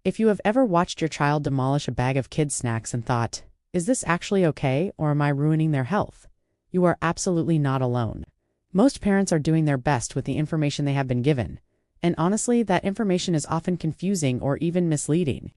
If you have ever watched your child demolish a bag of kids' snacks and thought, is this actually okay, or am I ruining their health? You are absolutely not alone. Most parents are doing their best with the information they have been given, and honestly, that information is often confusing or even misleading.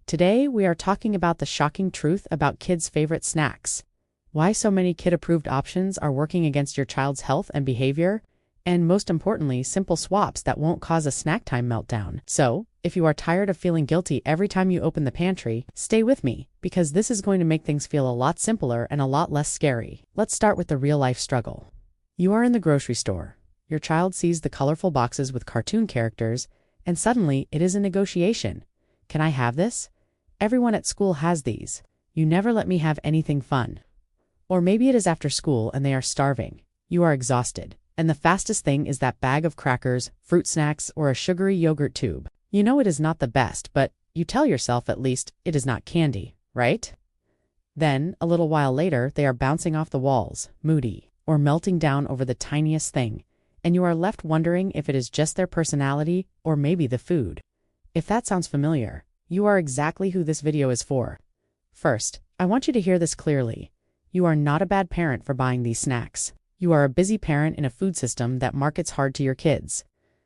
Today, we are talking about the shocking truth about kids' favorite snacks, why so many kid-approved options are working against your child's health and behavior, and most importantly, simple swaps that won't cause a snack time meltdown. So, if you are tired of feeling guilty every time you open the pantry, stay with me, because this is going to make things feel a lot simpler and a lot less scary. Let's start with the real-life struggle. You are in the grocery store. Your child sees the colorful boxes with cartoon characters, and suddenly it is a negotiation. Can I have this? Everyone at school has these. You never let me have anything fun. Or maybe it is after school and they are starving. You are exhausted, and the fastest thing is that bag of crackers, fruit snacks, or a sugary yogurt tube. You know it is not the best, but you tell yourself at least it is not candy, right? Then, a little while later, they are bouncing off the walls, moody, or melting down over the tiniest thing, and you are left wondering if it is just their personality or maybe the food. If that sounds familiar, you are exactly who this video is for. First, I want you to hear this clearly. You are not a bad parent for buying these snacks. You are a busy parent in a food system that markets hard to your kids.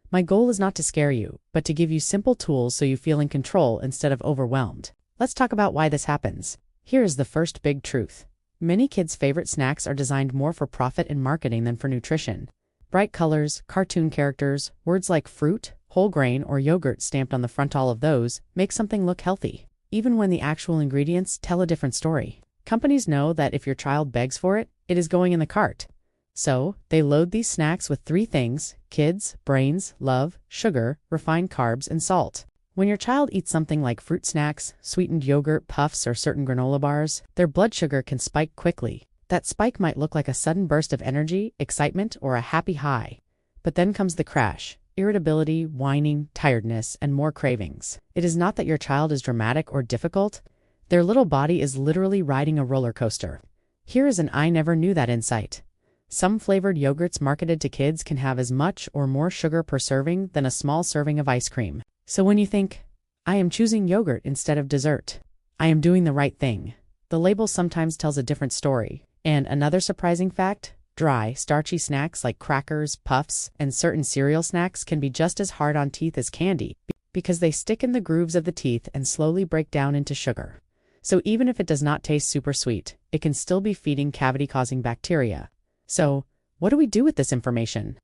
My goal is not to scare you, but to give you simple tools so you feel in control instead of overwhelmed. Let's talk about why this happens. Here is the first big truth. Many kids' favorite snacks are designed more for profit and marketing than for nutrition. Bright colors, cartoon characters, words like fruit, whole grain, or yogurt stamped on the front, all of those make something look healthy, even when the actual ingredients tell a different story. Companies know that if your child begs for it, it is going in the cart. So, they load these snacks with three things: kids, brains, love, sugar, refined carbs, and salt. When your child eats something like fruit snacks, sweetened yogurt, puffs, or certain granola bars, their blood sugar can spike quickly. That spike might look like a sudden burst of energy, excitement, or a happy high. But then comes the crash: irritability, whining, tiredness, and more cravings. It is not that your child is dramatic or difficult. Their little body is literally riding a roller coaster. Here is an I never knew that insight. Some flavored yogurts marketed to kids can have as much or more sugar per serving than a small serving of ice cream. So when you think, I am choosing yogurt instead of dessert, I am doing the right thing, the label sometimes tells a different story. And another surprising fact, dry, starchy snacks like crackers, puffs, and certain cereal snacks can be just as hard on teeth as candy because they stick in the grooves of the teeth and slowly break down into sugar. So even if it does not taste super sweet, it can still be feeding cavity-causing bacteria. So, what do we do with this information?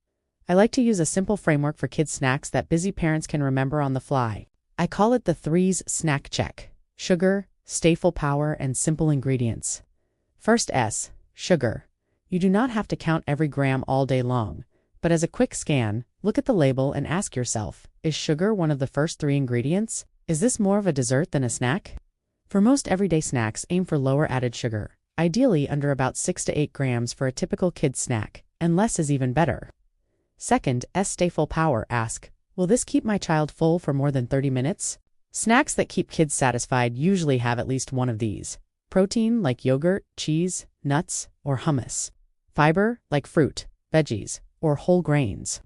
I like to use a simple framework for kids' snacks that busy parents can remember on the fly. I call it the 3's snack check: sugar, stay full power, and simple ingredients. First S, sugar. You do not have to count every gram all day long, but as a quick scan, look at the label and ask yourself, is sugar one of the first 3 ingredients? Is this more of a dessert than a snack? For most everyday snacks, aim for lower added sugar, ideally under about 6 to 8 grams for a typical kid's snack, and less is even better. Second, stay full power. Ask, will this keep my child full for more than 30 minutes? Snacks that keep kids satisfied usually have at least one of these: protein, like yogurt, cheese, nuts, or hummus; fiber, like fruit, veggies, or whole grains;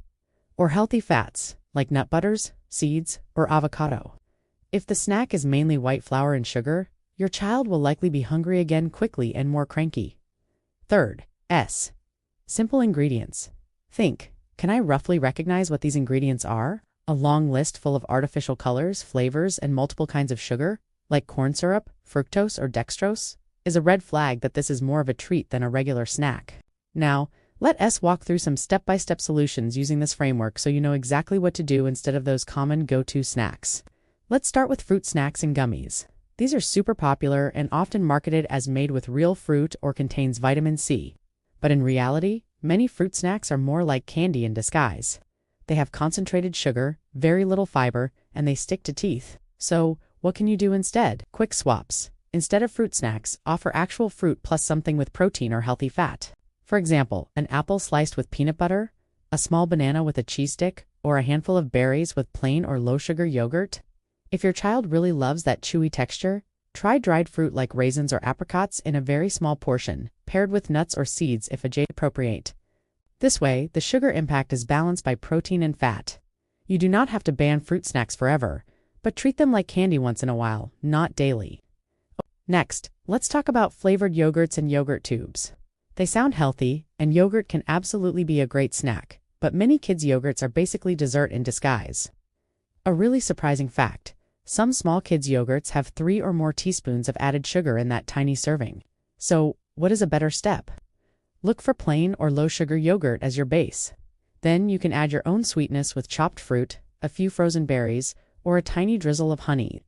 or healthy fats, like nut butters, seeds, or avocado. If the snack is mainly white flour and sugar, your child will likely be hungry again quickly and more cranky. Third, S, simple ingredients. Think, can I roughly recognize what these ingredients are? A long list full of artificial colors, flavors, and multiple kinds of sugar, like corn syrup, fructose, or dextrose, is a red flag that this is more of a treat than a regular snack. Now, let us walk through some step-by-step solutions using this framework so you know exactly what to do instead of those common go-to snacks. Let's start with fruit snacks and gummies. These are super popular and often marketed as made with real fruit or contains vitamin C. But in reality, many fruit snacks are more like candy in disguise. They have concentrated sugar, very little fiber, and they stick to teeth. So, what can you do instead? Quick swaps. Instead of fruit snacks, offer actual fruit plus something with protein or healthy fat. For example, an apple sliced with peanut butter, a small banana with a cheese stick, or a handful of berries with plain or low-sugar yogurt. If your child really loves that chewy texture, try dried fruit like raisins or apricots in a very small portion, paired with nuts or seeds if age appropriate. This way, the sugar impact is balanced by protein and fat. You do not have to ban fruit snacks forever, but treat them like candy once in a while, not daily. Next, let's talk about flavored yogurts and yogurt tubes. They sound healthy, and yogurt can absolutely be a great snack, but many kids' yogurts are basically dessert in disguise. A really surprising fact: some small kids' yogurts have 3 or more teaspoons of added sugar in that tiny serving. So, what is a better step? Look for plain or low-sugar yogurt as your base. Then you can add your own sweetness with chopped fruit, a few frozen berries, or a tiny drizzle of honey.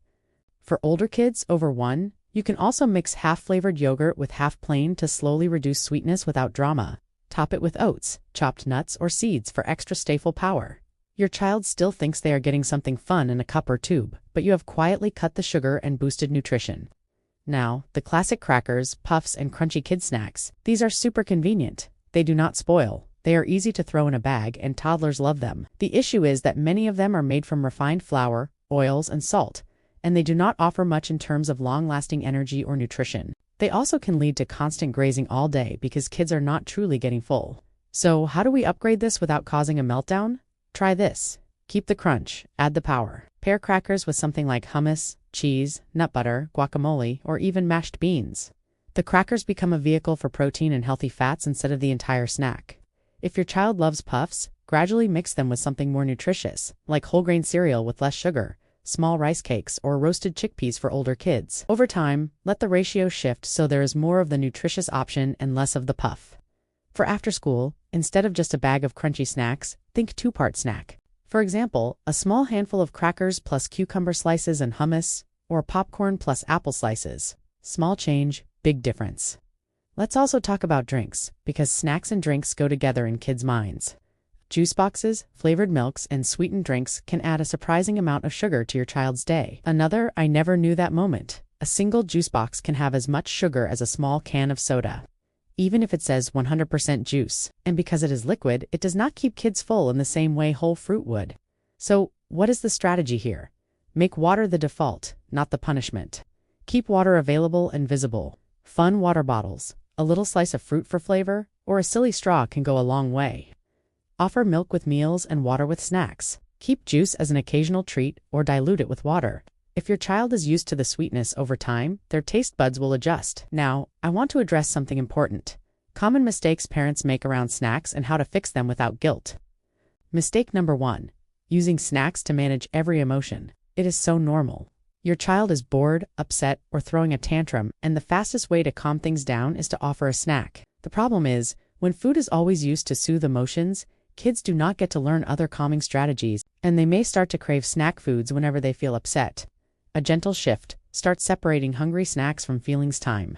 For older kids over 1, you can also mix half-flavored yogurt with half plain to slowly reduce sweetness without drama. Top it with oats, chopped nuts, or seeds for extra staple power. Your child still thinks they are getting something fun in a cup or tube, but you have quietly cut the sugar and boosted nutrition. Now, the classic crackers, puffs, and crunchy kid snacks. These are super convenient. They do not spoil. They are easy to throw in a bag, and toddlers love them. The issue is that many of them are made from refined flour, oils, and salt, and they do not offer much in terms of long-lasting energy or nutrition. They also can lead to constant grazing all day because kids are not truly getting full. So, how do we upgrade this without causing a meltdown? Try this. Keep the crunch, add the power. Pair crackers with something like hummus, cheese, nut butter, guacamole, or even mashed beans. The crackers become a vehicle for protein and healthy fats instead of the entire snack. If your child loves puffs, gradually mix them with something more nutritious, like whole grain cereal with less sugar, small rice cakes, or roasted chickpeas for older kids. Over time, let the ratio shift so there is more of the nutritious option and less of the puff. For after school, instead of just a bag of crunchy snacks, think 2-part snack. For example, a small handful of crackers plus cucumber slices and hummus, or popcorn plus apple slices. Small change, big difference. Let's also talk about drinks, because snacks and drinks go together in kids' minds. Juice boxes, flavored milks, and sweetened drinks can add a surprising amount of sugar to your child's day. Another I never knew that moment. A single juice box can have as much sugar as a small can of soda, even if it says 100% juice. And because it is liquid, it does not keep kids full in the same way whole fruit would. So, what is the strategy here? Make water the default, not the punishment. Keep water available and visible. Fun water bottles, a little slice of fruit for flavor, or a silly straw can go a long way. Offer milk with meals and water with snacks. Keep juice as an occasional treat or dilute it with water. If your child is used to the sweetness over time, their taste buds will adjust. Now, I want to address something important. Common mistakes parents make around snacks and how to fix them without guilt. Mistake number 1. Using snacks to manage every emotion. It is so normal. Your child is bored, upset, or throwing a tantrum, and the fastest way to calm things down is to offer a snack. The problem is, when food is always used to soothe emotions, kids do not get to learn other calming strategies, and they may start to crave snack foods whenever they feel upset. A gentle shift. Start separating hungry snacks from feelings time.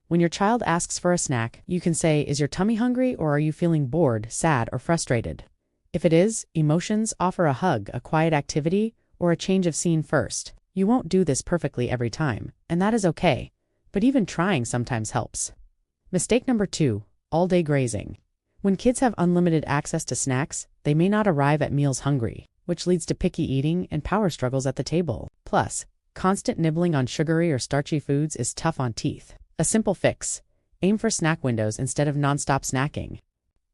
When your child asks for a snack, you can say, "Is your tummy hungry, or are you feeling bored, sad, or frustrated?" If it is emotions, offer a hug, a quiet activity, or a change of scene first. You won't do this perfectly every time, and that is okay, but even trying sometimes helps. Mistake number 2. All-day grazing. When kids have unlimited access to snacks, they may not arrive at meals hungry, which leads to picky eating and power struggles at the table. Plus, constant nibbling on sugary or starchy foods is tough on teeth. A simple fix: aim for snack windows instead of nonstop snacking.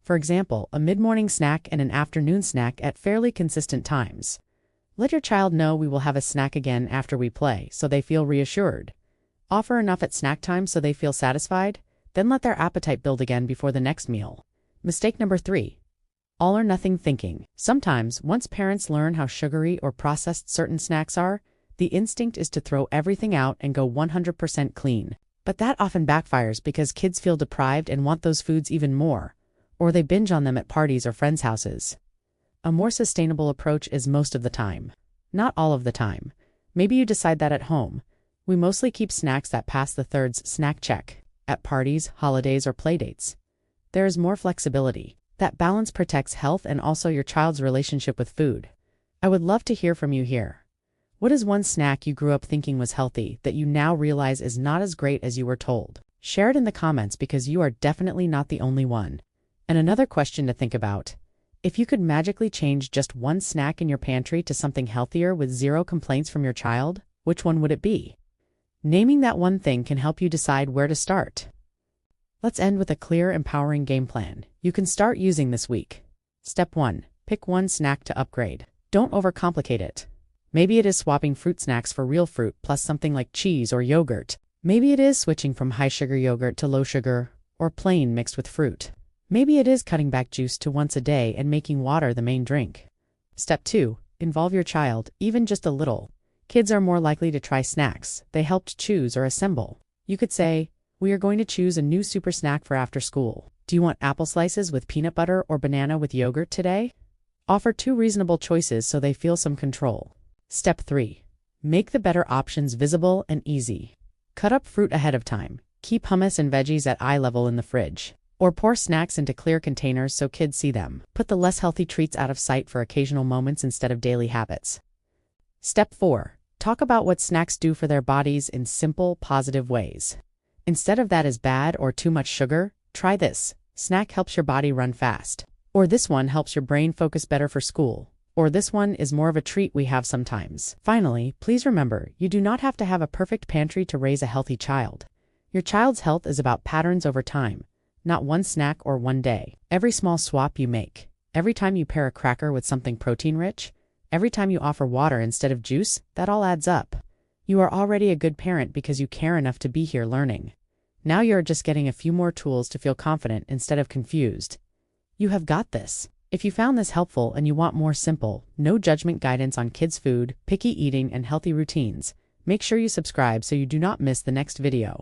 For example, a mid-morning snack and an afternoon snack at fairly consistent times. Let your child know we will have a snack again after we play, so they feel reassured. Offer enough at snack time so they feel satisfied, then let their appetite build again before the next meal. Mistake number 3. All or nothing thinking. Sometimes, once parents learn how sugary or processed certain snacks are, the instinct is to throw everything out and go 100% clean. But that often backfires because kids feel deprived and want those foods even more, or they binge on them at parties or friends' houses. A more sustainable approach is most of the time. Not all of the time. Maybe you decide that at home. We mostly keep snacks that pass the thirds snack check, at parties, holidays, or playdates. There is more flexibility. That balance protects health and also your child's relationship with food. I would love to hear from you here. What is one snack you grew up thinking was healthy that you now realize is not as great as you were told? Share it in the comments because you are definitely not the only one. And another question to think about: if you could magically change just one snack in your pantry to something healthier with 0 complaints from your child, which one would it be? Naming that one thing can help you decide where to start. Let's end with a clear, empowering game plan you can start using this week. Step 1. Pick one snack to upgrade. Don't overcomplicate it. Maybe it is swapping fruit snacks for real fruit plus something like cheese or yogurt. Maybe it is switching from high-sugar yogurt to low-sugar or plain mixed with fruit. Maybe it is cutting back juice to once a day and making water the main drink. Step 2. Involve your child, even just a little. Kids are more likely to try snacks they helped choose or assemble. You could say, "We are going to choose a new super snack for after school. Do you want apple slices with peanut butter or banana with yogurt today?" Offer 2 reasonable choices so they feel some control. Step 3. Make the better options visible and easy. Cut up fruit ahead of time. Keep hummus and veggies at eye level in the fridge. Or pour snacks into clear containers so kids see them. Put the less healthy treats out of sight for occasional moments instead of daily habits. Step 4. Talk about what snacks do for their bodies in simple, positive ways. Instead of "that is bad" or "too much sugar," try this. "Snack helps your body run fast." Or "this one helps your brain focus better for school." Or "this one is more of a treat we have sometimes." Finally, please remember, you do not have to have a perfect pantry to raise a healthy child. Your child's health is about patterns over time, not one snack or one day. Every small swap you make, every time you pair a cracker with something protein-rich, every time you offer water instead of juice, that all adds up. You are already a good parent because you care enough to be here learning. Now you're just getting a few more tools to feel confident instead of confused. You have got this. If you found this helpful and you want more simple, no judgment guidance on kids' food, picky eating, and healthy routines, make sure you subscribe so you do not miss the next video.